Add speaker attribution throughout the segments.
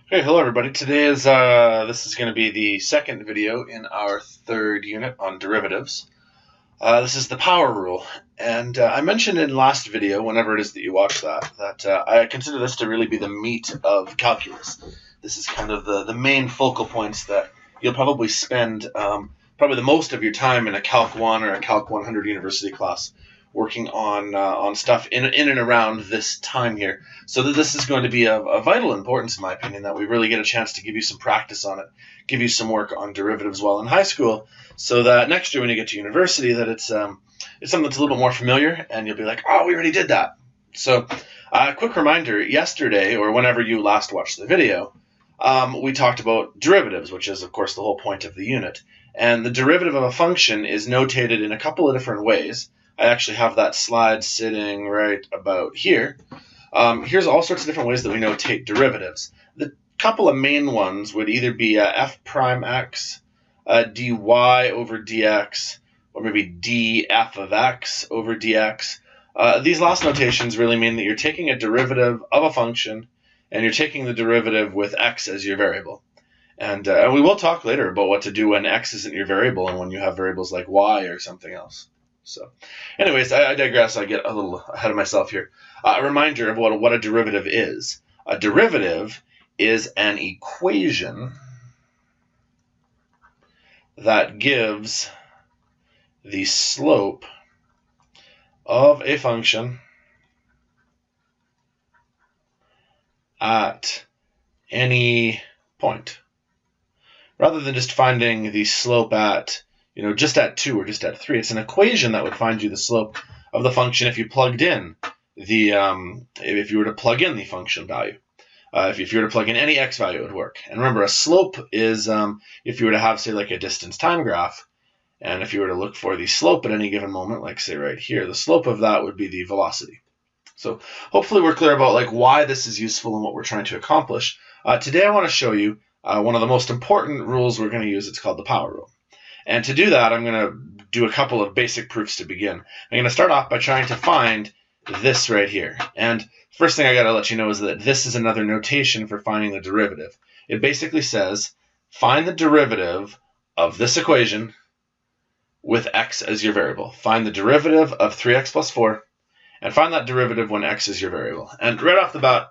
Speaker 1: Hey, hello everybody. Today is this is going to be the second video in our third unit on derivatives. This is the power rule, and I mentioned in last video, whenever it is that you watch that I consider this to really be the meat of calculus. This is kind of the main focal points that you'll probably spend probably the most of your time in a Calc 1 or a Calc 100 university class working on stuff in and around this time here. So this is going to be of vital importance, in my opinion, that we really get a chance to give you some practice on it, give you some work on derivatives while in high school, so that next year when you get to university, that it's something that's a little bit more familiar, and you'll be like, oh, we already did that. So quick reminder, yesterday, or whenever you last watched the video, we talked about derivatives, which is, of course, the whole point of the unit. And the derivative of a function is notated in a couple of different ways. I actually have that slide sitting right about here. Here's all sorts of different ways that we notate derivatives. The couple of main ones would either be f prime x, dy over dx, or maybe df of x over dx. These last notations really mean that you're taking a derivative of a function, and you're taking the derivative with x as your variable. And we will talk later about what to do when x isn't your variable and when you have variables like y or something else. So anyways, I digress. I get a little ahead of myself here. A reminder of what a derivative is. A derivative is an equation that gives the slope of a function at any point, rather than just finding the slope at, just at 2 or just at 3. It's an equation that would find you the slope of the function if you plugged in if you were to plug in the function value. If you were to plug in any x value, it would work. And remember, a slope is if you were to have, say, like a distance time graph, and if you were to look for the slope at any given moment, like say right here, the slope of that would be the velocity. So hopefully we're clear about like why this is useful and what we're trying to accomplish. Today I want to show you one of the most important rules we're going to use. It's called the power rule. And to do that, I'm going to do a couple of basic proofs to begin. I'm going to start off by trying to find this right here. And first thing I got to let you know is that this is another notation for finding the derivative. It basically says, find the derivative of this equation with x as your variable. Find the derivative of 3x plus 4, and find that derivative when x is your variable. And right off the bat,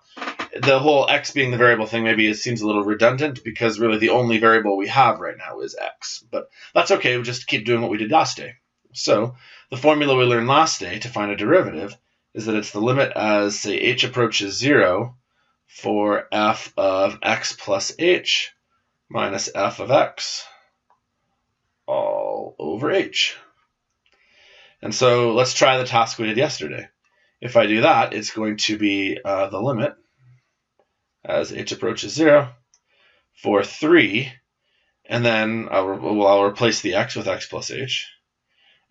Speaker 1: the whole x being the variable thing, maybe it seems a little redundant because really the only variable we have right now is x. But that's okay, we'll just keep doing what we did last day. So the formula we learned last day to find a derivative is that it's the limit as, say, h approaches 0 for f of x plus h minus f of x all over h. And so let's try the task we did yesterday. If I do that, it's going to be the limit as h approaches 0 for 3, and then I'll replace the x with x plus h,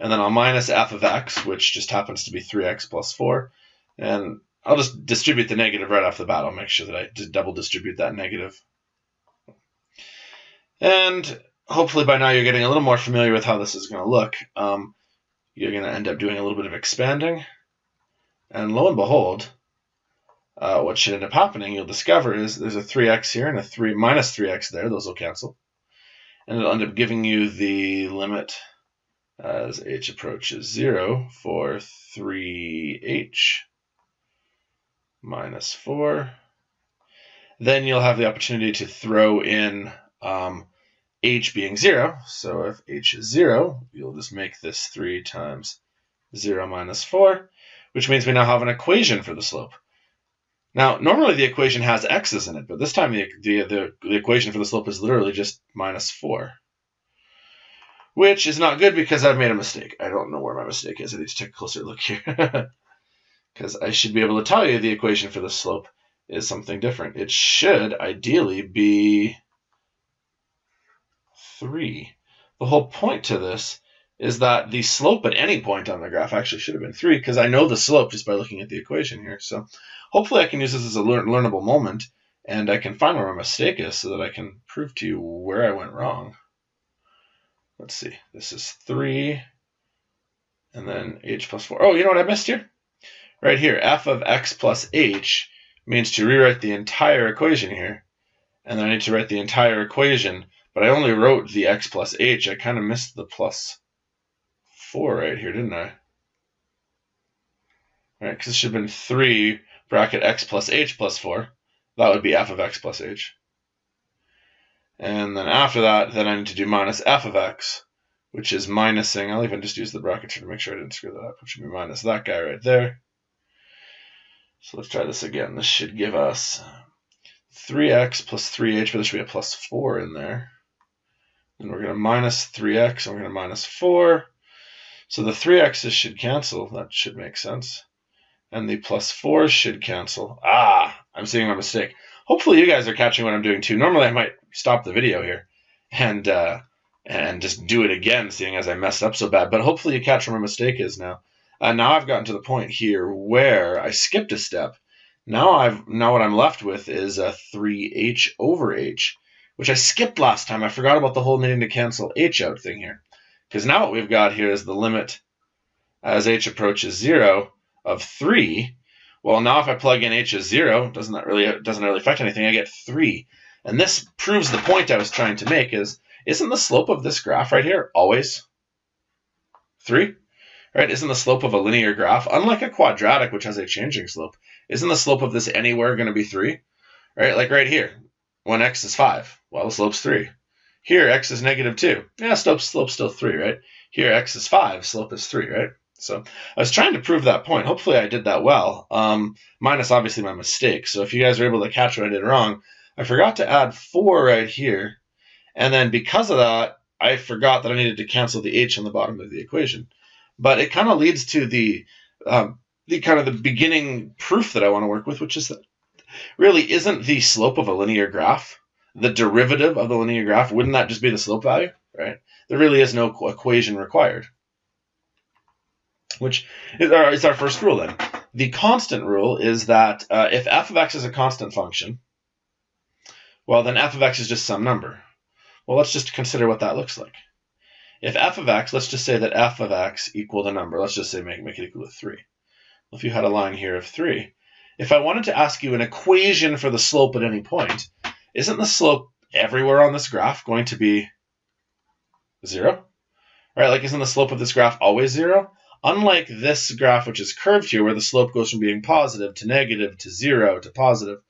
Speaker 1: and then I'll minus f of x, which just happens to be 3x plus 4, and I'll just distribute the negative right off the bat. I'll make sure that I double distribute that negative. And hopefully by now you're getting a little more familiar with how this is going to look. You're going to end up doing a little bit of expanding, and lo and behold, what should end up happening, you'll discover, is there's a 3x here and a minus 3x there. Those will cancel. And it'll end up giving you the limit as h approaches 0 for 3h minus 4. Then you'll have the opportunity to throw in h being 0. So if h is 0, you'll just make this 3 times 0 minus 4, which means we now have an equation for the slope. Now, normally the equation has x's in it, but this time the equation for the slope is literally just minus 4, which is not good because I've made a mistake. I don't know where my mistake is. I need to take a closer look here because I should be able to tell you the equation for the slope is something different. It should ideally be 3. The whole point to this is that the slope at any point on the graph actually should have been 3 because I know the slope just by looking at the equation here. So hopefully I can use this as a learnable moment, and I can find where my mistake is so that I can prove to you where I went wrong. Let's see. This is 3, and then h plus 4. Oh, you know what I missed here? Right here, f of x plus h means to rewrite the entire equation here and then I need to write the entire equation, but I only wrote the x plus h. I kind of missed the plus 4 right here, didn't I? All right, because this should have been 3 bracket x plus h plus 4. That would be f of x plus h. And then after that, then I need to do minus f of x, which is minusing. I'll even just use the bracket here to make sure I didn't screw that up, which should be minus that guy right there. So let's try this again. This should give us 3x plus 3h, but there should be a plus 4 in there. And we're going to minus 3x, and we're going to minus 4. So the 3x's should cancel. That should make sense. And the plus 4 should cancel. I'm seeing my mistake. Hopefully you guys are catching what I'm doing too. Normally I might stop the video here and just do it again, seeing as I messed up so bad. But hopefully you catch where my mistake is now. Now I've gotten to the point here where I skipped a step. Now what I'm left with is a 3h over h, which I skipped last time. I forgot about the whole needing to cancel h out thing here. Because now what we've got here is the limit as h approaches 0 of 3. Well, now if I plug in h as 0, doesn't really affect anything. I get 3. And this proves the point I was trying to make isn't the slope of this graph right here always 3? Right? Isn't the slope of a linear graph, unlike a quadratic which has a changing slope, isn't the slope of this anywhere going to be 3? Right? Like right here, when x is 5, well, the slope's 3. Here, x is negative 2. Yeah, slope's still 3, right? Here, x is 5, slope is 3, right? So I was trying to prove that point. Hopefully I did that well, minus obviously my mistake. So if you guys are able to catch what I did wrong, I forgot to add 4 right here. And then because of that, I forgot that I needed to cancel the h on the bottom of the equation. But it kind of leads to the beginning proof that I want to work with, which is that really isn't the slope of a linear graph the derivative of the linear graph? Wouldn't that just be the slope value, right? There really is no equation required, which is our first rule then. The constant rule is that if f of x is a constant function, well, then f of x is just some number. Well, let's just consider what that looks like. If f of x, let's just say that f of x equaled a number. Let's just say make it equal to 3. Well, if you had a line here of 3, if I wanted to ask you an equation for the slope at any point, isn't the slope everywhere on this graph going to be 0? Right? Like, isn't the slope of this graph always 0? Unlike this graph, which is curved here, where the slope goes from being positive to negative to 0 to positive,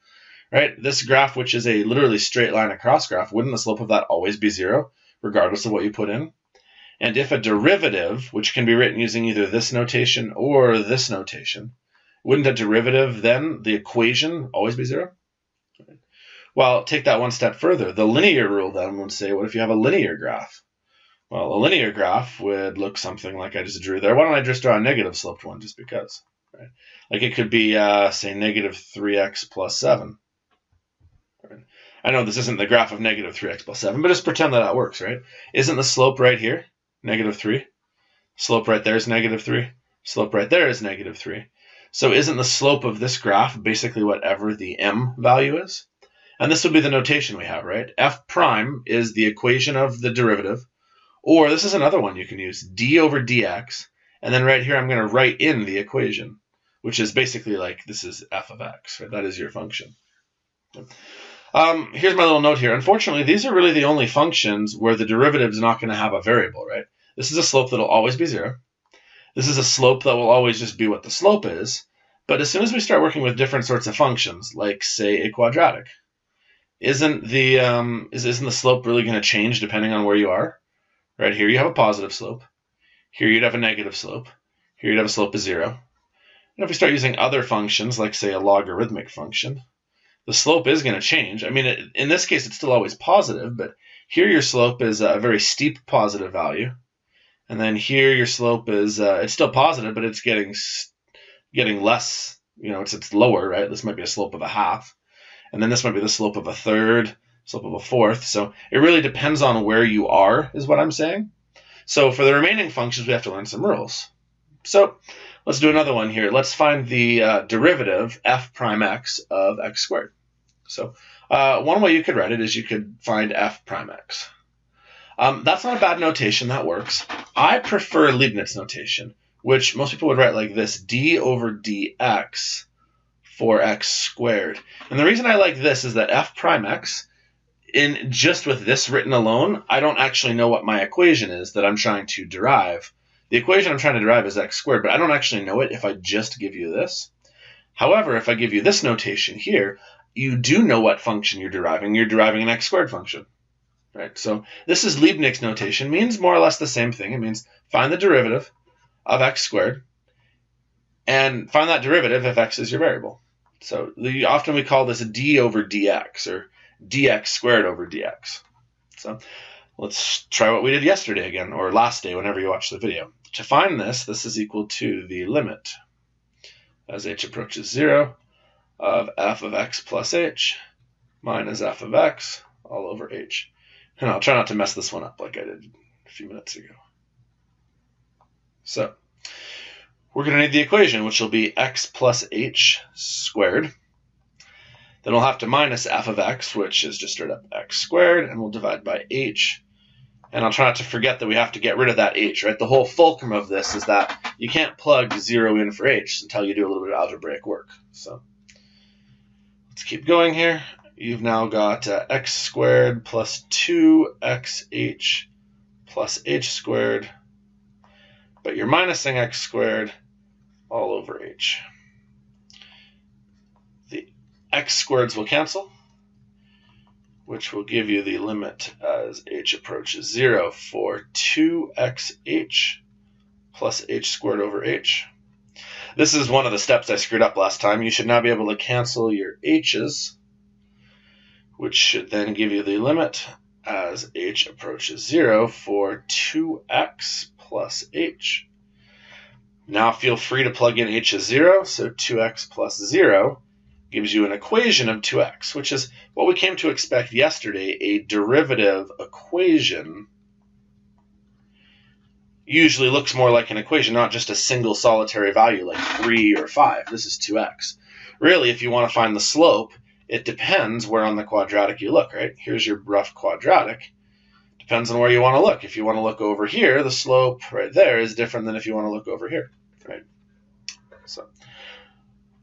Speaker 1: right? This graph, which is a literally straight line across graph, wouldn't the slope of that always be 0, regardless of what you put in? And if a derivative, which can be written using either this notation or this notation, wouldn't a derivative then, the equation, always be 0? Well, take that one step further. The linear rule then would say, what if you have a linear graph? Well, a linear graph would look something like I just drew there. Why don't I just draw a negative sloped one just because? Right? Like it could be, say, negative 3x plus 7. Right? I know this isn't the graph of negative 3x plus 7, but just pretend that that works, right? Isn't the slope right here negative 3? Slope right there is negative 3. Slope right there is negative 3. So isn't the slope of this graph basically whatever the m value is? And this would be the notation we have, right? F prime is the equation of the derivative. Or this is another one you can use, d over dx. And then right here I'm going to write in the equation, which is basically like this is f of x. Right? That is your function. Here's my little note here. Unfortunately, these are really the only functions where the derivative is not going to have a variable, right? This is a slope that will always be 0. This is a slope that will always just be what the slope is. But as soon as we start working with different sorts of functions, like, say, a quadratic, isn't the slope really going to change depending on where you are? Right here you have a positive slope. Here you'd have a negative slope. Here you'd have a slope of 0. And if we start using other functions, like, say, a logarithmic function, the slope is going to change. I mean, in this case, it's still always positive, but here your slope is a very steep positive value. And then here your slope is, it's still positive, but it's getting less, it's lower, right? This might be a slope of a half. And then this might be the slope of a third, slope of a fourth. So it really depends on where you are, is what I'm saying. So for the remaining functions, we have to learn some rules. So let's do another one here. Let's find the derivative f prime x of x squared. So one way you could write it is you could find f prime x. That's not a bad notation. That works. I prefer Leibniz notation, which most people would write like this, d over dx for x squared. And the reason I like this is that f prime x just with this written alone, I don't actually know what my equation is that I'm trying to derive. The equation I'm trying to derive is x squared, but I don't actually know it if I just give you this. However, if I give you this notation here, you do know what function you're deriving. You're deriving an x squared function, right? So this is Leibniz notation, means more or less the same thing. It means find the derivative of x squared and find that derivative if x is your variable. So often we call this d over dx, or dx squared over dx. So let's try what we did yesterday again, or last day, whenever you watch the video. To find this is equal to the limit as h approaches 0 of f of x plus h minus f of x all over h. And I'll try not to mess this one up like I did a few minutes ago. So we're going to need the equation, which will be x plus h squared. Then we'll have to minus f of x, which is just straight up x squared, and we'll divide by h. And I'll try not to forget that we have to get rid of that h, right? The whole fulcrum of this is that you can't plug 0 in for h until you do a little bit of algebraic work. So let's keep going here. You've now got x squared plus 2xh plus h squared, but you're minusing x squared all over h. The x squareds will cancel, which will give you the limit as h approaches 0 for 2xh plus h squared over h. This is one of the steps I screwed up last time. You should now be able to cancel your h's, which should then give you the limit as h approaches 0 for 2x plus h. Now feel free to plug in h as 0, so 2x plus 0 gives you an equation of 2x, which is what we came to expect yesterday. A derivative equation usually looks more like an equation, not just a single solitary value like 3 or 5. This is 2x. Really, if you want to find the slope, it depends where on the quadratic you look, right? Here's your rough quadratic. Depends on where you want to look. If you want to look over here, the slope right there is different than if you want to look over here, right? So,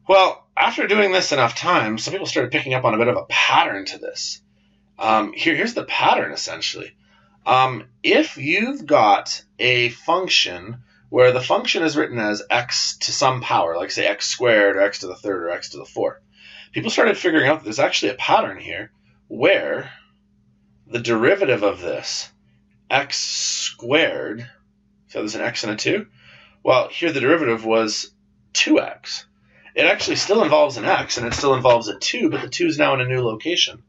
Speaker 1: well, after doing this enough times, some people started picking up on a bit of a pattern to this. Here's the pattern, essentially. If you've got a function where the function is written as x to some power, like say x squared or x to the third or x to the fourth, people started figuring out that there's actually a pattern here where the derivative of this, x squared, so there's an x and a 2, well, here the derivative was 2x. It actually still involves an x, and it still involves a 2, but the 2 is now in a new location.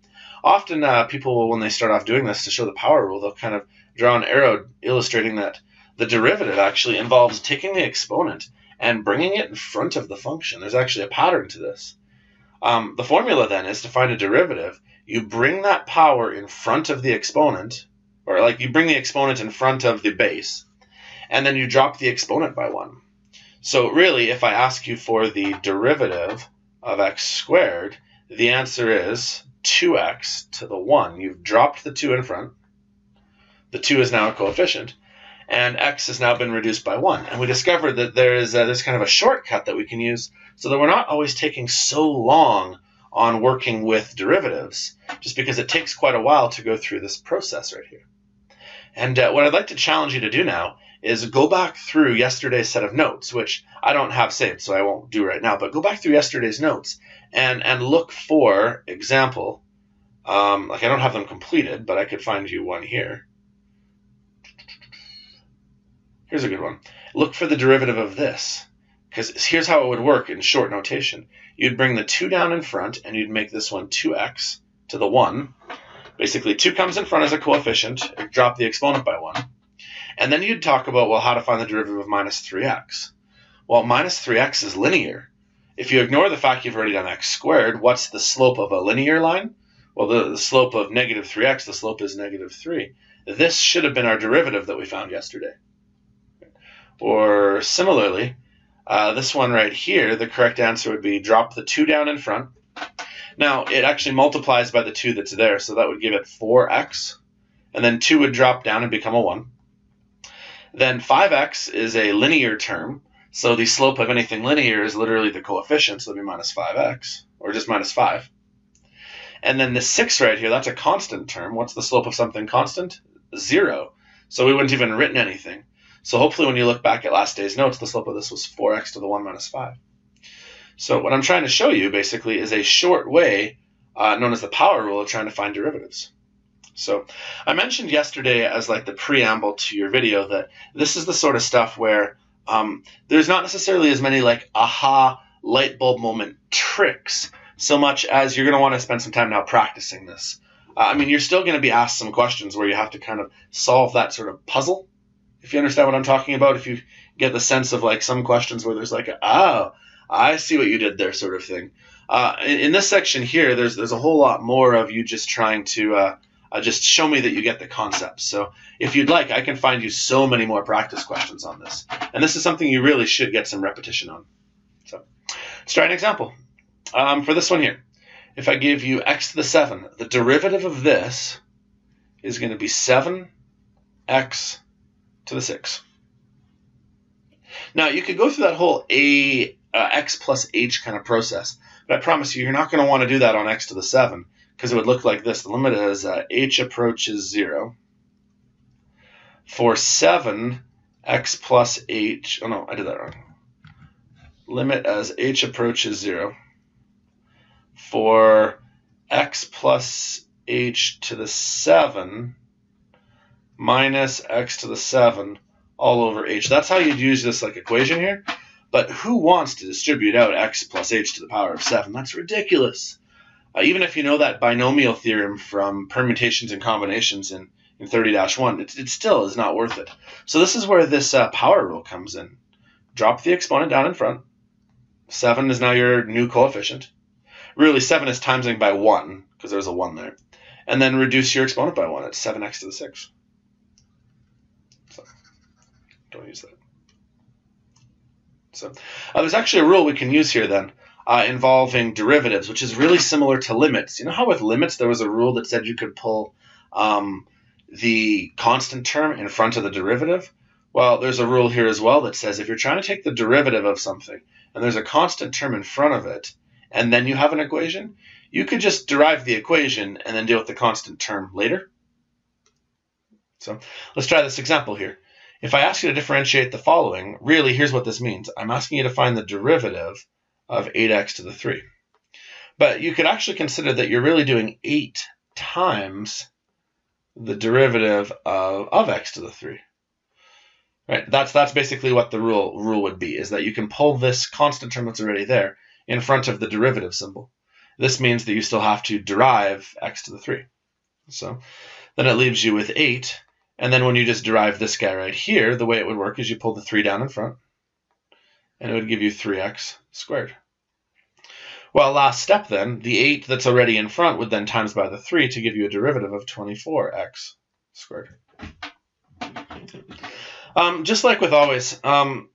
Speaker 1: Often people will, when they start off doing this to show the power rule, they'll kind of draw an arrow illustrating that the derivative actually involves taking the exponent and bringing it in front of the function. There's actually a pattern to this. The formula then is to find a derivative. You bring that power in front of the exponent, or like you bring the exponent in front of the base, and then you drop the exponent by 1. So really, if I ask you for the derivative of x squared, the answer is 2x to the 1. You've dropped the 2 in front. The 2 is now a coefficient, and x has now been reduced by 1. And we discovered that there's kind of a shortcut that we can use so that we're not always taking so long on working with derivatives, just because it takes quite a while to go through this process right here. And what I'd like to challenge you to do now is go back through yesterday's set of notes, which I don't have saved, so I won't do right now, but go back through yesterday's notes and look for example. Like I don't have them completed, but I could find you one here. Here's a good one. Look for the derivative of this, because here's how it would work in short notation. You'd bring the 2 down in front, and you'd make this one 2x to the 1. Basically, 2 comes in front as a coefficient, drop the exponent by 1. And then you'd talk about, well, how to find the derivative of minus 3x. Well, minus 3x is linear. If you ignore the fact you've already done x squared, what's the slope of a linear line? Well, the slope of negative 3x, the slope is negative 3. This should have been our derivative that we found yesterday. Or similarly, this one right here, the correct answer would be drop the 2 down in front. Now, it actually multiplies by the 2 that's there, so that would give it 4x. And then 2 would drop down and become a 1. Then 5x is a linear term, so the slope of anything linear is literally the coefficient, so that would be minus 5x, or just minus 5. And then the 6 right here, that's a constant term. What's the slope of something constant? 0. So we wouldn't even written anything. So hopefully when you look back at last day's notes, the slope of this was 4x to the 1 minus 5. So what I'm trying to show you basically is a short way known as the power rule of trying to find derivatives. So I mentioned yesterday as like the preamble to your video that this is the sort of stuff where there's not necessarily as many like aha light bulb moment tricks so much as you're going to want to spend some time now practicing this. I mean, you're still going to be asked some questions where you have to kind of solve that sort of puzzle, if you understand what I'm talking about. If you get the sense of like some questions where there's like, oh, I see what you did there sort of thing. In this section here, there's a whole lot more of you just trying to just show me that you get the concepts. So if you'd like, I can find you so many more practice questions on this. And this is something you really should get some repetition on. So let's try an example. For this one here, if I give you x to the 7, the derivative of this is going to be 7x to the 6. Now, you could go through that whole x plus h kind of process, but I promise you, you're not going to want to do that on x to the 7, because it would look like this. The limit as h approaches 0 for 7x plus h. Oh, no, I did that wrong. Limit as h approaches 0 for x plus h to the 7 minus x to the 7 all over h. That's how you'd use this like equation here. But who wants to distribute out x plus h to the power of 7? That's ridiculous. Even if you know that binomial theorem from permutations and combinations in 30-1, it still is not worth it. So this is where this power rule comes in. Drop the exponent down in front. 7 is now your new coefficient. Really, 7 is timesing by 1, because there's a 1 there. And then reduce your exponent by 1. It's 7x to the 6. So, don't use that. So there's actually a rule we can use here then involving derivatives, which is really similar to limits. You know how with limits there was a rule that said you could pull the constant term in front of the derivative? Well, there's a rule here as well that says if you're trying to take the derivative of something and there's a constant term in front of it, and then you have an equation, you could just derive the equation and then deal with the constant term later. So let's try this example here. If I ask you to differentiate the following, really here's what this means. I'm asking you to find the derivative of 8x to the 3. But you could actually consider that you're really doing 8 times the derivative of x to the 3. Right? That's basically what the rule would be, is that you can pull this constant term that's already there in front of the derivative symbol. This means that you still have to derive x to the 3. So then it leaves you with 8. And then when you just derive this guy right here, the way it would work is you pull the 3 down in front, and it would give you 3x squared. Well, last step then, the 8 that's already in front would then times by the 3 to give you a derivative of 24x squared. Just like with always,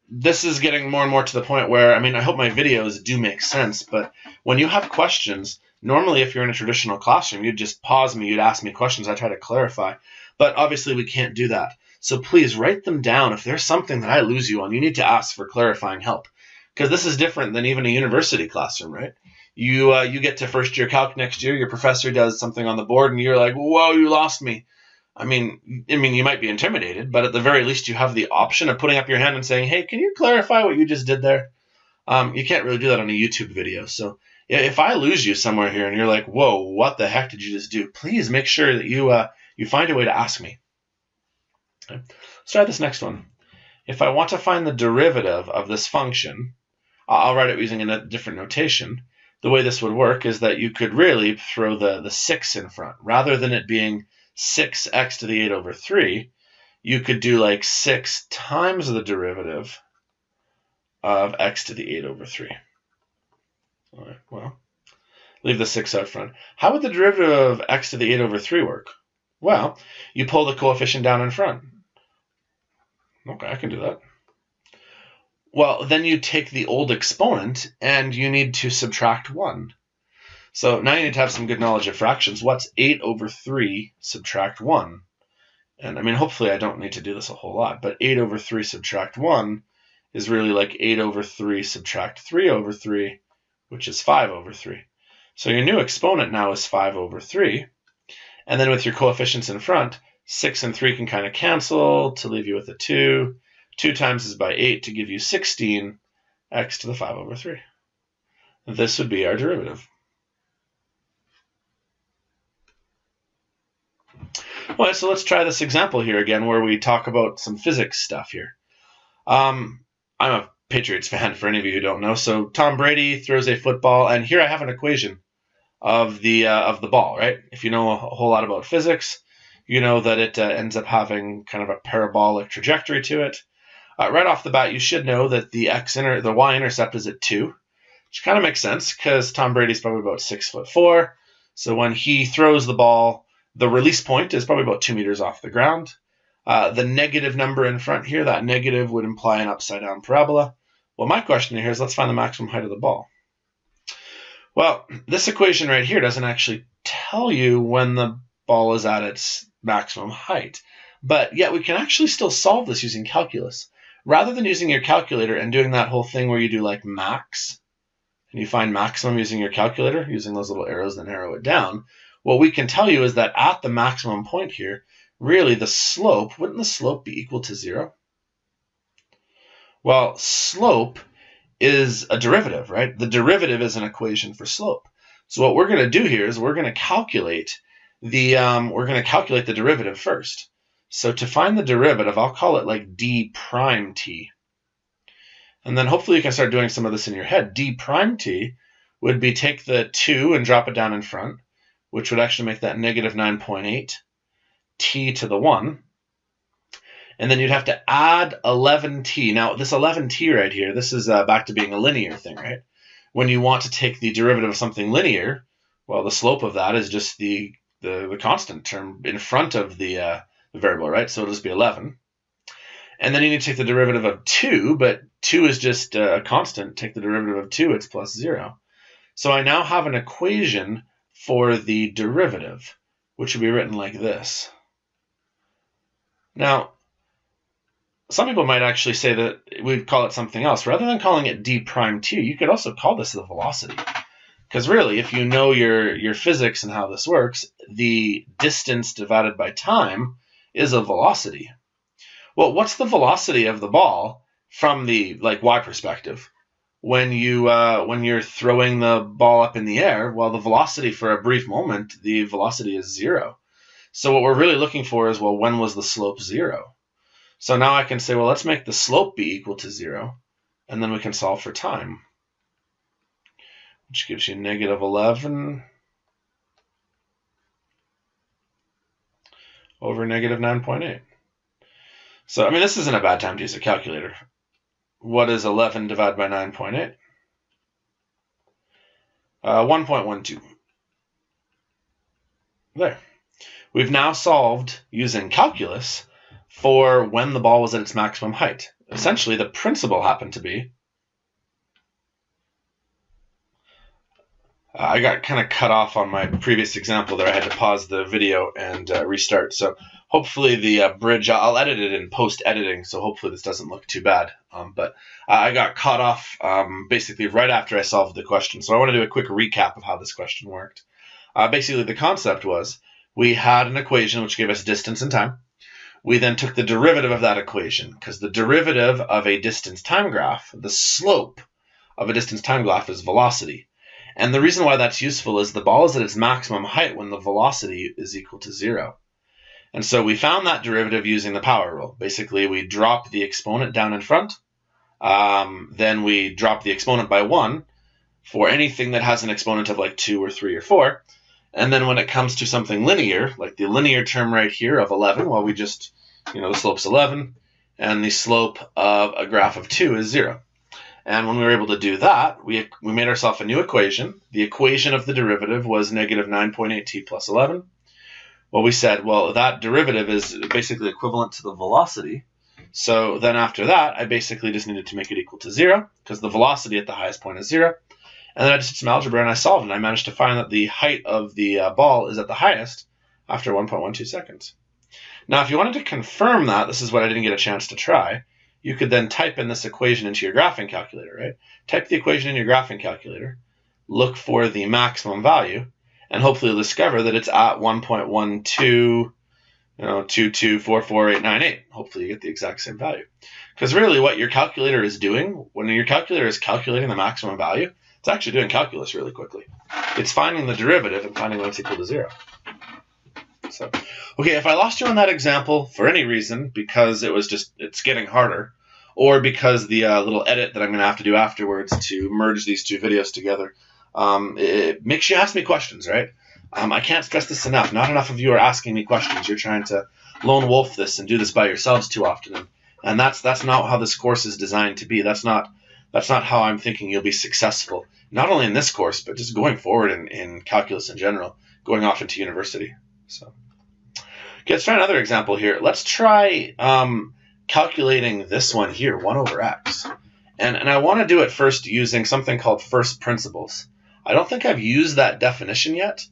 Speaker 1: this is getting more and more to the point where, I mean, I hope my videos do make sense, but when you have questions, normally if you're in a traditional classroom, you'd just pause me, you'd ask me questions, I try to clarify. But obviously we can't do that. So please write them down. If there's something that I lose you on, you need to ask for clarifying help. Because this is different than even a university classroom, right? You get to first year calc next year, your professor does something on the board, and you're like, whoa, you lost me. I mean, you might be intimidated, but at the very least you have the option of putting up your hand and saying, hey, can you clarify what you just did there? You can't really do that on a YouTube video. So if I lose you somewhere here and you're like, whoa, what the heck did you just do? Please make sure that you find a way to ask me. Okay. Let's try this next one. If I want to find the derivative of this function, I'll write it using a different notation. The way this would work is that you could really throw the 6 in front. Rather than it being 6x to the 8 over 3, you could do like 6 times the derivative of x to the 8 over 3. All right, well, leave the 6 out front. How would the derivative of x to the 8 over 3 work? Well, you pull the coefficient down in front. Okay, I can do that. Well, then you take the old exponent and you need to subtract 1. So now you need to have some good knowledge of fractions. What's 8 over 3 subtract 1? And I mean, hopefully I don't need to do this a whole lot, but 8 over 3 subtract 1 is really like 8 over 3 subtract 3 over 3, which is 5 over 3. So your new exponent now is 5 over 3. And then with your coefficients in front, 6 and 3 can kind of cancel to leave you with a 2. 2 times is by 8 to give you 16, x to the 5 over 3. This would be our derivative. All right, so let's try this example here again where we talk about some physics stuff here. I'm a Patriots fan, for any of you who don't know. So Tom Brady throws a football, and here I have an equation of the ball, right? If you know a whole lot about physics, you know that it ends up having kind of a parabolic trajectory to it. Right off the bat, you should know that the y-intercept is at 2, which kind of makes sense because Tom Brady's probably about 6'4". So when he throws the ball, the release point is probably about 2 meters off the ground. The negative number in front here, that negative would imply an upside-down parabola. Well, my question here is let's find the maximum height of the ball. Well, this equation right here doesn't actually tell you when the ball is at its maximum height. But yet we can actually still solve this using calculus. Rather than using your calculator and doing that whole thing where you do like max, and you find maximum using your calculator, using those little arrows that narrow it down, what we can tell you is that at the maximum point here, really the slope, wouldn't the slope be equal to 0? Well, slope is a derivative, right? The derivative is an equation for slope. So what we're going to do here is we're going to calculate the derivative first. So to find the derivative, I'll call it like d prime t. And then hopefully you can start doing some of this in your head. D prime t would be take the 2 and drop it down in front, which would actually make that negative 9.8 t to the 1. And then you'd have to add 11t. Now, this 11t right here, this is back to being a linear thing, right? When you want to take the derivative of something linear, well, the slope of that is just the constant term in front of the variable, right? So it'll just be 11. And then you need to take the derivative of 2, but 2 is just a constant. Take the derivative of 2, it's plus 0. So I now have an equation for the derivative, which would be written like this. Now, some people might actually say that we'd call it something else. Rather than calling it d prime t, you could also call this the velocity. Because really, if you know your physics and how this works, the distance divided by time is a velocity. Well, what's the velocity of the ball from the y perspective? When you're throwing the ball up in the air, well, the velocity for a brief moment, the velocity is 0. So what we're really looking for is, well, when was the slope 0? So now I can say, well, let's make the slope be equal to 0, and then we can solve for time, which gives you negative 11 over negative 9.8. So, I mean, this isn't a bad time to use a calculator. What is 11 divided by 9.8? 1.12. There. We've now solved using calculus for when the ball was at its maximum height. Essentially, the principle happened to be, I got kind of cut off on my previous example there. I had to pause the video and restart. So hopefully the bridge, I'll edit it in post-editing, so hopefully this doesn't look too bad. But I got cut off basically right after I solved the question. So I want to do a quick recap of how this question worked. Basically, the concept was we had an equation which gave us distance and time. We then took the derivative of that equation, because the derivative of a distance time graph, the slope of a distance time graph is velocity. And the reason why that's useful is the ball is at its maximum height when the velocity is equal to 0. And so we found that derivative using the power rule. Basically, we drop the exponent down in front. Then we drop the exponent by 1 for anything that has an exponent of like 2 or 3 or 4. And then when it comes to something linear, like the linear term right here of 11, well, we just, the slope's 11, and the slope of a graph of 2 is 0. And when we were able to do that, we made ourselves a new equation. The equation of the derivative was negative 9.8t plus 11. Well, we said, well, that derivative is basically equivalent to the velocity. So then after that, I basically just needed to make it equal to 0, because the velocity at the highest point is 0. And then I just did some algebra and I solved, and I managed to find that the height of the ball is at the highest after 1.12 seconds. Now, if you wanted to confirm that, this is what I didn't get a chance to try, you could then type in this equation into your graphing calculator, right? Type the equation in your graphing calculator, look for the maximum value, and hopefully you'll discover that it's at 1.12, 2244898. Hopefully you get the exact same value. Because really what your calculator is doing, when your calculator is calculating the maximum value, it's actually doing calculus really quickly. It's finding the derivative and finding when it's equal to 0. So, okay, if I lost you on that example for any reason, because it's getting harder, or because the little edit that I'm going to have to do afterwards to merge these two videos together, make sure you ask me questions, right? I can't stress this enough. Not enough of you are asking me questions. You're trying to lone wolf this and do this by yourselves too often, and that's not how this course is designed to be. That's not how I'm thinking you'll be successful, not only in this course, but just going forward in calculus in general, going off into university. So, okay, let's try another example here. Let's try calculating this one here, 1 over x. And I want to do it first using something called first principles. I don't think I've used that definition yet.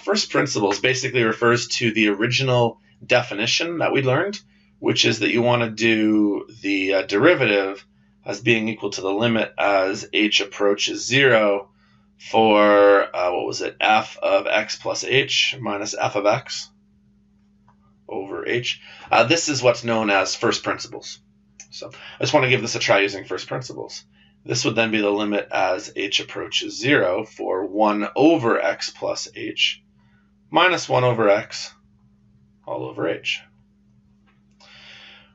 Speaker 1: First principles basically refers to the original definition that we learned, which is that you want to do the derivative as being equal to the limit as h approaches 0 for, f of x plus h minus f of x over h. This is what's known as first principles. So I just want to give this a try using first principles. This would then be the limit as h approaches 0 for 1 over x plus h minus 1 over x all over h.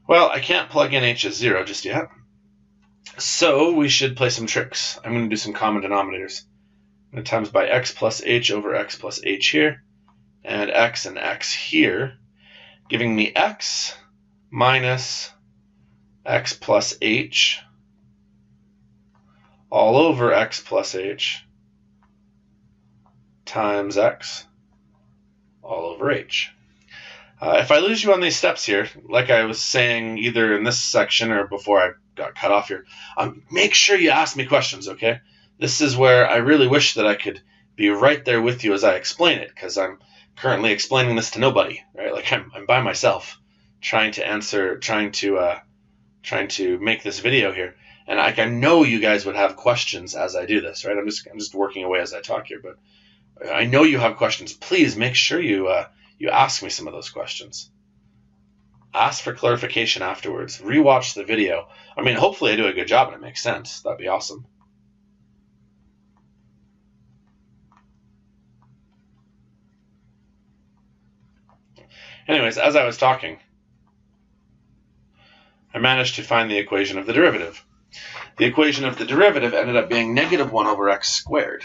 Speaker 1: Well, I can't plug in h as 0 just yet, so we should play some tricks. I'm going to do some common denominators. I'm going to times by x plus h over x plus h here, and x here, giving me x minus x plus h all over x plus h times x all over h. If I lose you on these steps here, like I was saying either in this section or before I got cut off here, make sure you ask me questions, okay? This is where I really wish that I could be right there with you as I explain it, because I'm currently explaining this to nobody, right? Like I'm by myself trying to make this video here. And I know you guys would have questions as I do this, right? I'm just working away as I talk here, but I know you have questions. Please make sure you ask me some of those questions. Ask for clarification afterwards. Rewatch the video. I mean, hopefully I do a good job and it makes sense. That'd be awesome. Anyways, as I was talking, I managed to find the equation of the derivative. The equation of the derivative ended up being negative 1 over x squared.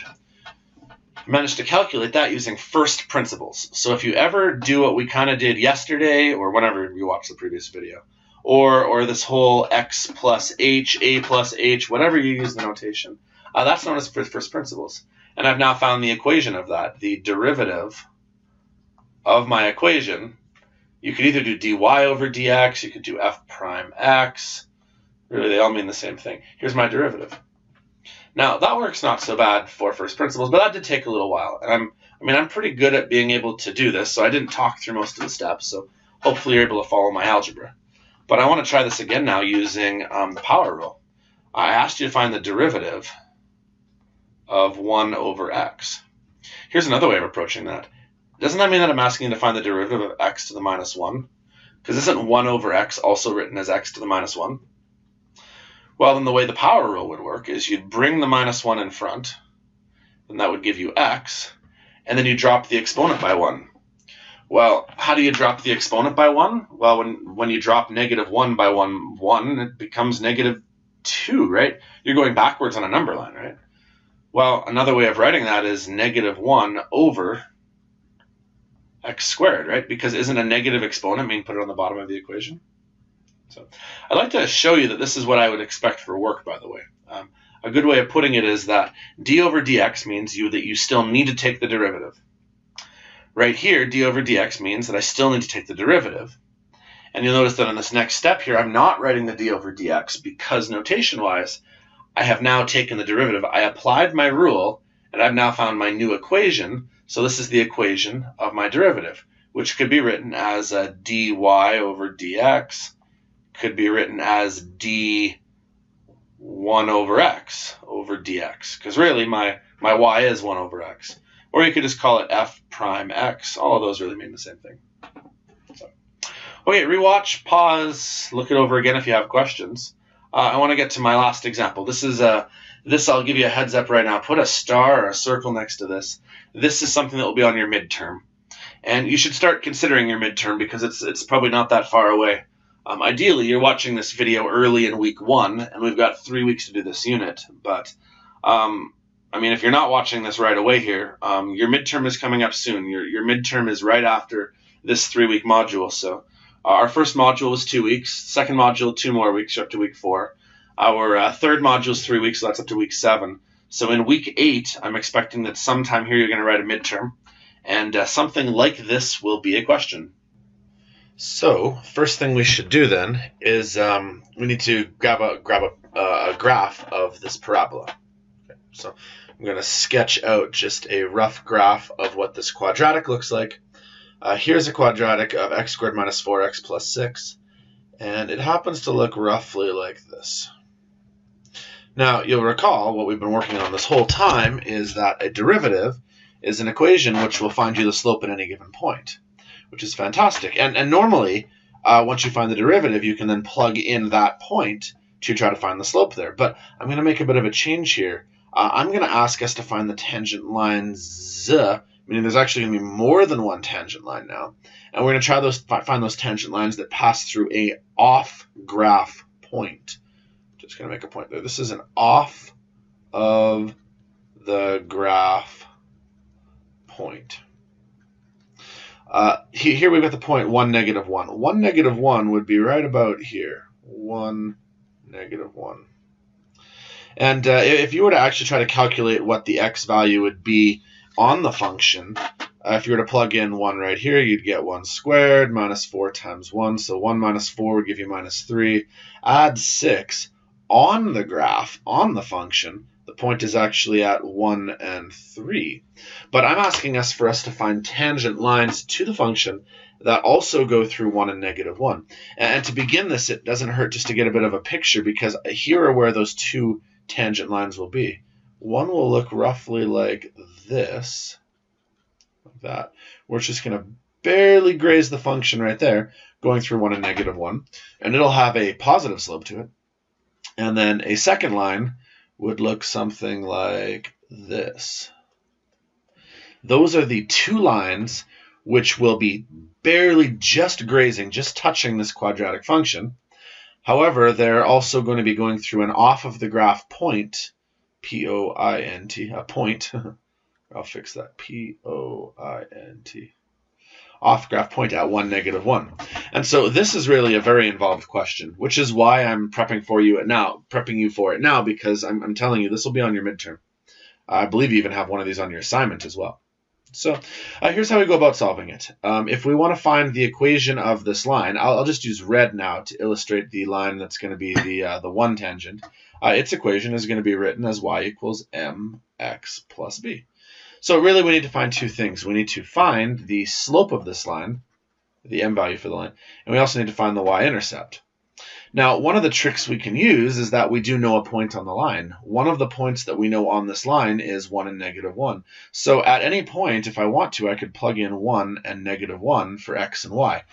Speaker 1: I managed to calculate that using first principles. So if you ever do what we kind of did yesterday, or whenever you watch the previous video, or this whole x plus h, a plus h, whatever you use the notation, that's known as first principles. And I've now found the equation of that, the derivative of my equation. You could either do dy over dx, you could do f prime x. Really, they all mean the same thing. Here's my derivative. Now, that works not so bad for first principles, but that did take a little while. And I'm pretty good at being able to do this, so I didn't talk through most of the steps, so hopefully you're able to follow my algebra. But I want to try this again now using the power rule. I asked you to find the derivative of 1 over x. Here's another way of approaching that. Doesn't that mean that I'm asking you to find the derivative of x to the minus 1? Because isn't 1 over x also written as x to the minus 1? Well, then the way the power rule would work is you'd bring the minus 1 in front, and that would give you x, and then you drop the exponent by 1. Well, how do you drop the exponent by 1? Well, when you drop negative 1 by 1, it becomes negative 2, right? You're going backwards on a number line, right? Well, another way of writing that is negative 1 over x squared, right? Because isn't a negative exponent mean put it on the bottom of the equation? So I'd like to show you that this is what I would expect for work, by the way. A good way of putting it is that d over dx means that you still need to take the derivative. Right here, d over dx means that I still need to take the derivative. And you'll notice that on this next step here, I'm not writing the d over dx because notation-wise, I have now taken the derivative. I applied my rule, and I've now found my new equation. So this is the equation of my derivative, which could be written as a dy over dx, could be written as d1 over x over dx, because really my my y is 1 over x. Or you could just call it f prime x. All of those really mean the same thing. So, okay, rewatch, pause, look it over again if you have questions. I want to get to my last example. This I'll give you a heads up right now. Put a star or a circle next to this. This is something that will be on your midterm. And you should start considering your midterm because it's probably not that far away. Ideally, you're watching this video early in week 1, and we've got 3 weeks to do this unit. But, I mean, if you're not watching this right away here, your midterm is coming up soon. Your midterm is right after this 3-week module. So our first module was 2 weeks. Second module, 2 more weeks, up to week 4. Our third module is 3 weeks, so that's up to week 7. So in week 8, I'm expecting that sometime here you're going to write a midterm. And something like this will be a question. So first thing we should do then is we need to grab a graph of this parabola. Okay, so I'm going to sketch out just a rough graph of what this quadratic looks like. Here's a quadratic of x squared minus 4x plus 6, and it happens to look roughly like this. Now, you'll recall what we've been working on this whole time is that a derivative is an equation which will find you the slope at any given point, which is fantastic. And normally, once you find the derivative, you can then plug in that point to try to find the slope there. But I'm going to make a bit of a change here. I'm going to ask us to find the tangent line z, meaning there's actually going to be more than one tangent line now. And we're going to try find those tangent lines that pass through a off-graph point. Just going to make a point there. This is an off of the graph point. Here we've got the point 1, negative 1. 1, negative 1 would be right about here. 1, negative 1. And if you were to actually try to calculate what the x value would be on the function, if you were to plug in 1 right here, you'd get 1 squared minus 4 times 1. So 1 minus 4 would give you minus 3. Add 6 on the graph, on the function. The point is actually at 1 and 3. But I'm asking us for us to find tangent lines to the function that also go through 1 and negative 1. And to begin this, it doesn't hurt just to get a bit of a picture, because here are where those 2 tangent lines will be. One will look roughly like this, like that, where it's just going to barely graze the function right there, going through 1 and negative 1. And it'll have a positive slope to it. And then a second line would look something like this. Those are the 2 lines which will be barely just grazing, just touching this quadratic function. However, they're also going to be going through an off of the graph point, P-O-I-N-T, a point. I'll fix that, P-O-I-N-T. Off graph point at 1, negative 1. And so this is really a very involved question, which is why I'm prepping you for it now, because I'm telling you this will be on your midterm. I believe you even have one of these on your assignment as well. So here's how we go about solving it. If we want to find the equation of this line, I'll just use red now to illustrate the line that's going to be the 1 tangent. Its equation is going to be written as y equals mx plus b. So really we need to find 2 things. We need to find the slope of this line, the m value for the line, and we also need to find the y-intercept. Now, one of the tricks we can use is that we do know a point on the line. One of the points that we know on this line is 1 and negative 1. So at any point, if I want to, I could plug in 1 and negative 1 for x and y.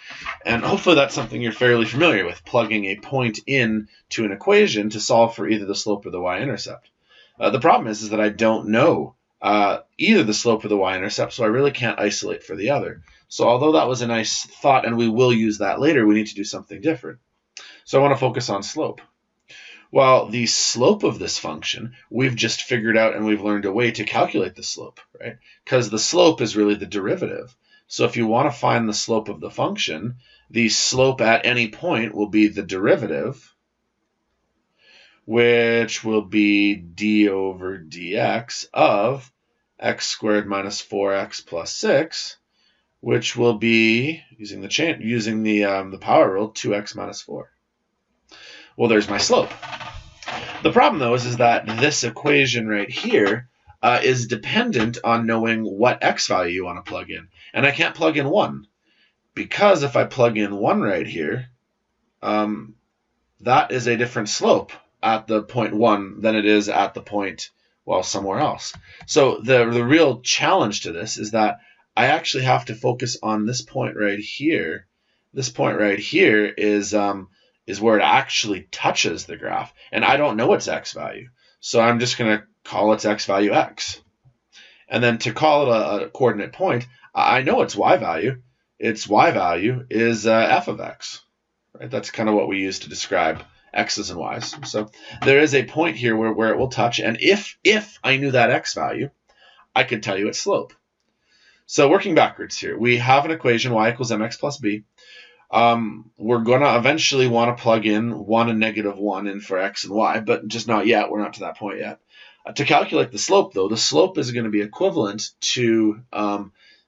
Speaker 1: And hopefully that's something you're fairly familiar with, plugging a point in to an equation to solve for either the slope or the y-intercept. The problem is that I don't know either the slope or the y-intercept, so I really can't isolate for the other. So although that was a nice thought, and we will use that later, we need to do something different. So I want to focus on slope. Well, the slope of this function, we've just figured out and we've learned a way to calculate the slope, right? Because the slope is really the derivative. So if you want to find the slope of the function, the slope at any point will be the derivative, which will be d over dx of x squared minus 4x plus 6, which will be, using the power rule, 2x minus 4. Well, there's my slope. The problem, though, is that this equation right here is dependent on knowing what x value you want to plug in. And I can't plug in 1, because if I plug in 1 right here, that is a different slope at the point 1 than it is at the point well, somewhere else. So the real challenge to this is that I actually have to focus on this point right here. This point right here is where it actually touches the graph, and I don't know its x value. So I'm just going to call its x value x. And then to call it a coordinate point, I know its y value. Its y value is f of x. Right? That's kind of what we use to describe x's and y's. So there is a point here where it will touch, and if I knew that x value, I could tell you its slope. So working backwards here, we have an equation y equals mx plus b. We're going to eventually want to plug in 1 and negative 1 in for x and y, but just not yet. We're not to that point yet. To calculate the slope, though, the slope is going to be equivalent to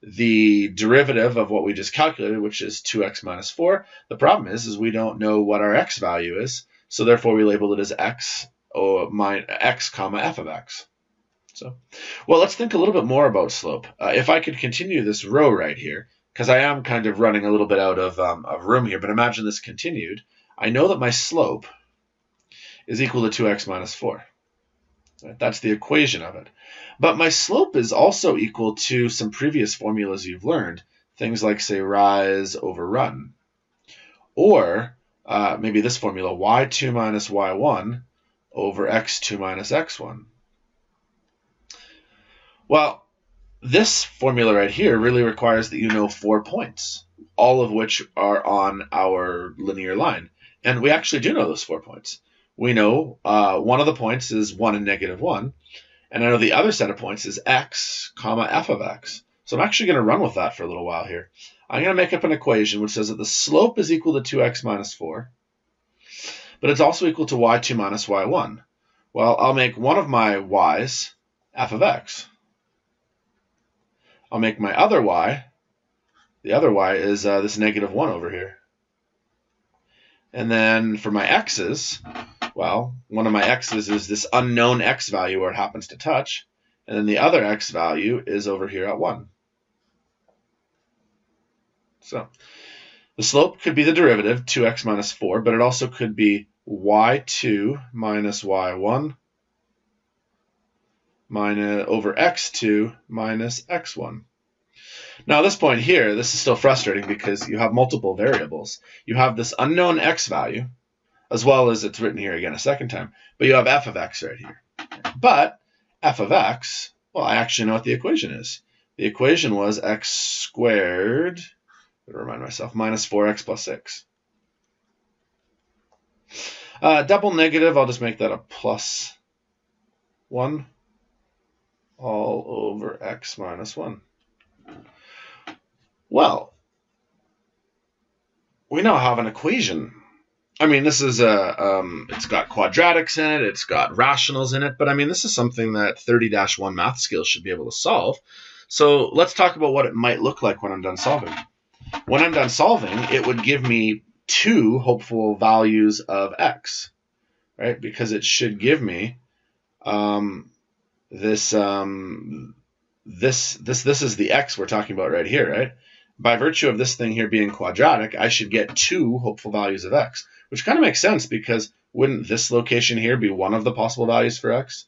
Speaker 1: the derivative of what we just calculated, which is 2x minus 4. The problem is we don't know what our x value is, so therefore we label it as x comma f of x. So, well, let's think a little bit more about slope. If I could continue this row right here, because I am kind of running a little bit out of room here, but imagine this continued. I know that my slope is equal to 2x minus 4. Right? That's the equation of it. But my slope is also equal to some previous formulas you've learned, things like, say, rise over run. Or maybe this formula, y2 minus y1 over x2 minus x1. Well, this formula right here really requires that you know 4 points, all of which are on our linear line. And we actually do know those 4 points. We know one of the points is 1 and negative 1, and I know the other set of points is x comma f of x. So I'm actually going to run with that for a little while here. I'm going to make up an equation which says that the slope is equal to 2x minus 4, but it's also equal to y2 minus y1. Well, I'll make one of my y's f of x. I'll make my other y, the other y is this negative 1 over here. And then for my x's, well, one of my x's is this unknown x value where it happens to touch, and then the other x value is over here at 1. So the slope could be the derivative, 2x minus 4, but it also could be y2 minus y1 over x2 minus x1. Now at this point here, this is still frustrating because you have multiple variables. You have this unknown x value, as well as it's written here again a second time, but you have f of x right here. But f of x, well, I actually know what the equation is. The equation was x squared, to remind myself, minus 4x plus 6. Double negative, I'll just make that a plus 1 all over x minus 1. Well, we now have an equation. I mean, this is it's got quadratics in it, it's got rationals in it, but I mean, this is something that 30-1 math skills should be able to solve. So let's talk about what it might look like when I'm done solving. When I'm done solving, it would give me 2 hopeful values of x, right? Because it should give me this is the x we're talking about right here, right? By virtue of this thing here being quadratic, I should get 2 hopeful values of x, which kind of makes sense because wouldn't this location here be one of the possible values for x?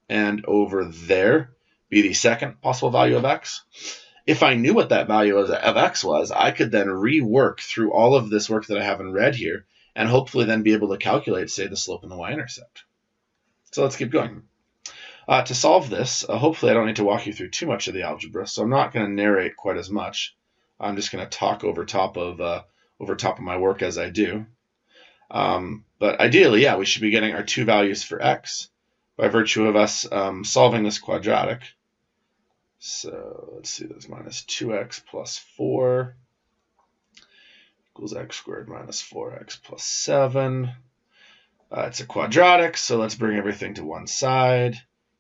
Speaker 1: And over there be the second possible value of x? If I knew what that value of x was, I could then rework through all of this work that I have in red here and hopefully then be able to calculate, say, the slope and the y-intercept. So let's keep going. To solve this, hopefully I don't need to walk you through too much of the algebra, so I'm not going to narrate quite as much. I'm just going to talk over top of my work as I do. But ideally, yeah, we should be getting our 2 values for x by virtue of us solving this quadratic. So let's see, that's minus 2x plus 4 equals x squared minus 4x plus 7. It's a quadratic, so let's bring everything to one side.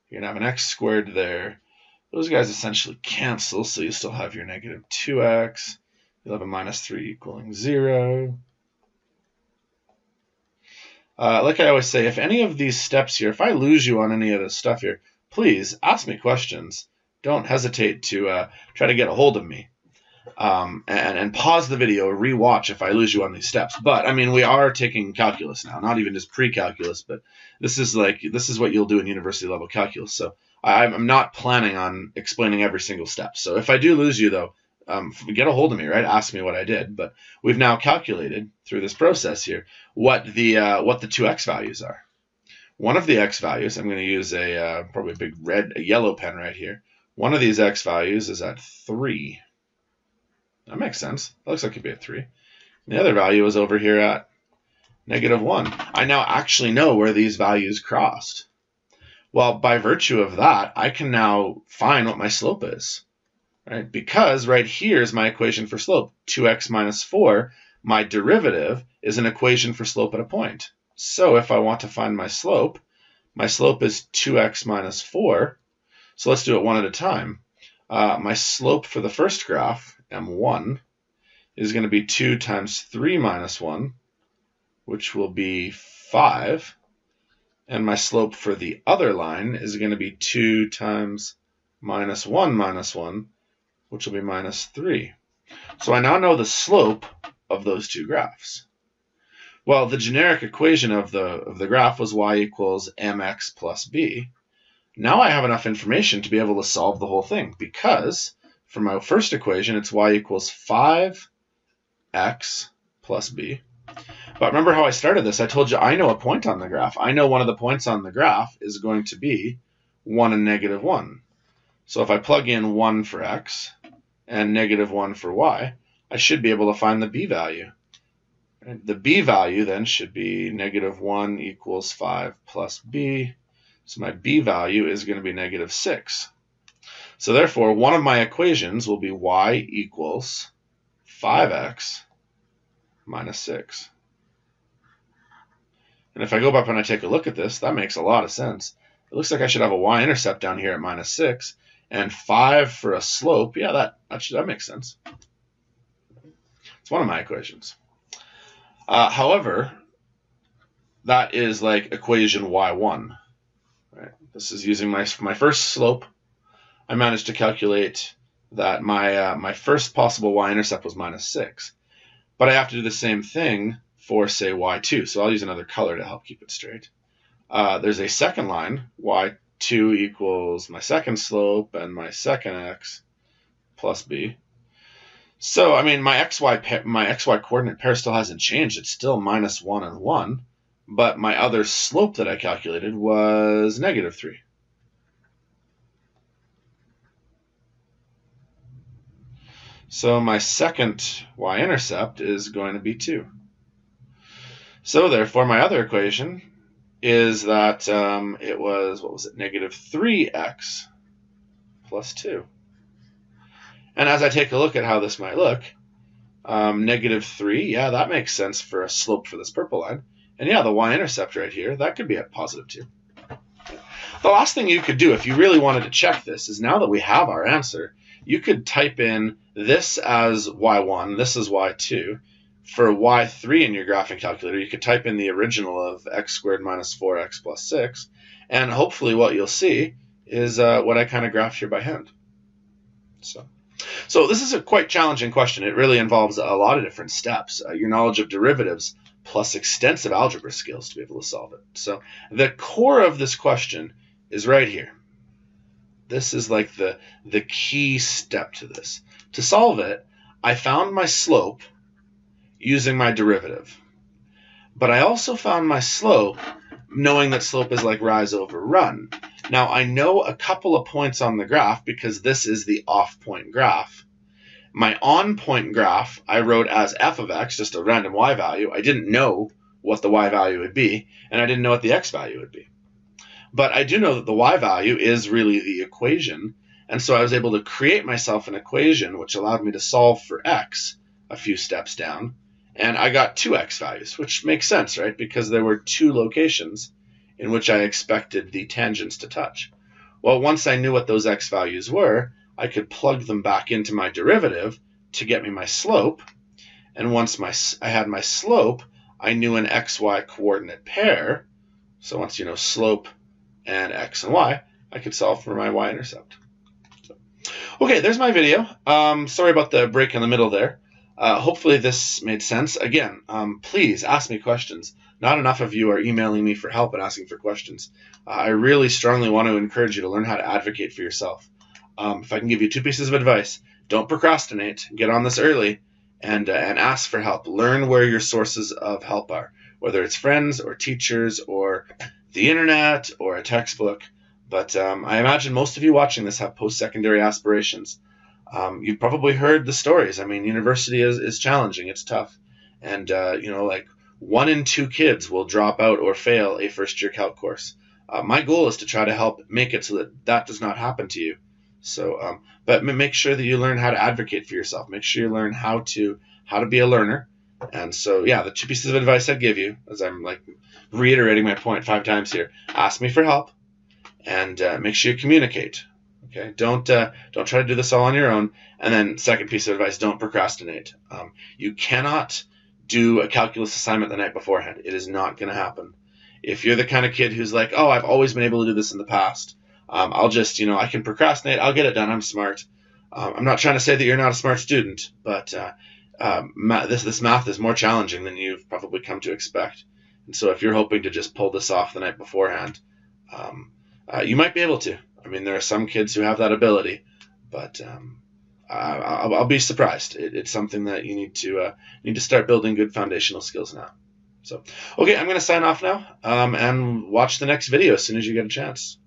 Speaker 1: You're going to have an x squared there. Those guys essentially cancel, so you still have your negative 2x. You'll have a minus 3 equaling 0. Like I always say, if any of these steps here, if I lose you on any of this stuff here, please ask me questions. Don't hesitate to try to get a hold of me. and pause the video, rewatch if I lose you on these steps. But I mean, we are taking calculus now, not even just pre-calculus, but this is what you'll do in university level calculus. So I'm not planning on explaining every single step. So if I do lose you though, get a hold of me, right? Ask me what I did. But we've now calculated through this process here what the two x values are. One of the x values, I'm going to use probably a yellow pen right here. One of these x values is at 3. That makes sense. That looks like it'd be at 3. And the other value is over here at -1. I now actually know where these values crossed. Well, by virtue of that, I can now find what my slope is, right? Because right here is my equation for slope, 2x minus 4. My derivative is an equation for slope at a point. So if I want to find my slope is 2x minus 4. So let's do it one at a time. My slope for the first graph, M1, is going to be 2 times 3 minus 1, which will be 5. And my slope for the other line is going to be 2 times minus 1 minus 1, which will be minus 3. So I now know the slope of those two graphs. Well, the generic equation of the graph was y equals mx plus b. Now I have enough information to be able to solve the whole thing, because for my first equation, it's y equals 5x plus b. But remember how I started this? I told you I know a point on the graph. I know one of the points on the graph is going to be 1 and -1. So if I plug in 1 for x and -1 for y, I should be able to find the b value. The b value then should be -1 equals 5 plus b. So my b value is going to be -6. So therefore, one of my equations will be y equals 5x minus 6. And if I go back and I take a look at this, that makes a lot of sense. It looks like I should have a y-intercept down here at -6, and 5 for a slope. Yeah, that makes sense. It's one of my equations. However, that is like equation y1. Right? This is using my first slope. I managed to calculate that my first possible y-intercept was -6. But I have to do the same thing for, say, y2. So I'll use another color to help keep it straight. There's a second line, y2 equals my second slope and my second x plus b. So, I mean, my xy coordinate pair still hasn't changed. It's still -1 and 1. But my other slope that I calculated was -3. So my second y-intercept is going to be 2. So therefore, my other equation is that it was, -3x plus 2. And as I take a look at how this might look, -3, yeah, that makes sense for a slope for this purple line. And yeah, the y-intercept right here, that could be at +2. The last thing you could do if you really wanted to check this is, now that we have our answer, you could type in this as y1, this is y2. For y3 in your graphing calculator, you could type in the original of x squared minus 4x plus 6, and hopefully what you'll see is what I kind of graphed here by hand. So this is a quite challenging question. It really involves a lot of different steps. Your knowledge of derivatives plus extensive algebra skills to be able to solve it. So the core of this question is right here. This is like the key step to this. To solve it, I found my slope using my derivative. But I also found my slope knowing that slope is like rise over run. Now I know a couple of points on the graph because this is the off-point graph. My on-point graph I wrote as f of x, just a random y value. I didn't know what the y value would be, and I didn't know what the x value would be. But I do know that the y value is really the equation, and so I was able to create myself an equation which allowed me to solve for x a few steps down, and I got 2x values, which makes sense, right? Because there were 2 locations in which I expected the tangents to touch. Well, once I knew what those x values were, I could plug them back into my derivative to get me my slope, and once I had my slope, I knew an xy coordinate pair. So once you know slope and x and y, I could solve for my y-intercept. Okay, there's my video. Sorry about the break in the middle there. Hopefully this made sense. Again, please ask me questions. Not enough of you are emailing me for help and asking for questions. I really strongly want to encourage you to learn how to advocate for yourself. If I can give you 2 pieces of advice, don't procrastinate. Get on this early and ask for help. Learn where your sources of help are, whether it's friends or teachers or the internet or a textbook. But I imagine most of you watching this have post-secondary aspirations. You've probably heard the stories. I mean, university is challenging. It's tough. And, like 1 in 2 kids will drop out or fail a first-year calc course. My goal is to try to help make it so that that does not happen to you. So, but make sure that you learn how to advocate for yourself. Make sure you learn how to be a learner. And so, yeah, the 2 pieces of advice I'd give you, as I'm like reiterating my point 5 times here, ask me for help. And make sure you communicate. Okay, don't try to do this all on your own. And then, second piece of advice: don't procrastinate. You cannot do a calculus assignment the night beforehand. It is not going to happen. If you're the kind of kid who's like, "Oh, I've always been able to do this in the past. I'll just, I can procrastinate. I'll get it done. I'm smart." I'm not trying to say that you're not a smart student, but this math is more challenging than you've probably come to expect. And so, if you're hoping to just pull this off the night beforehand, you might be able to. I mean, there are some kids who have that ability, but I'll be surprised. It's something that you need to start building good foundational skills now. So, okay, I'm going to sign off now and watch the next video as soon as you get a chance.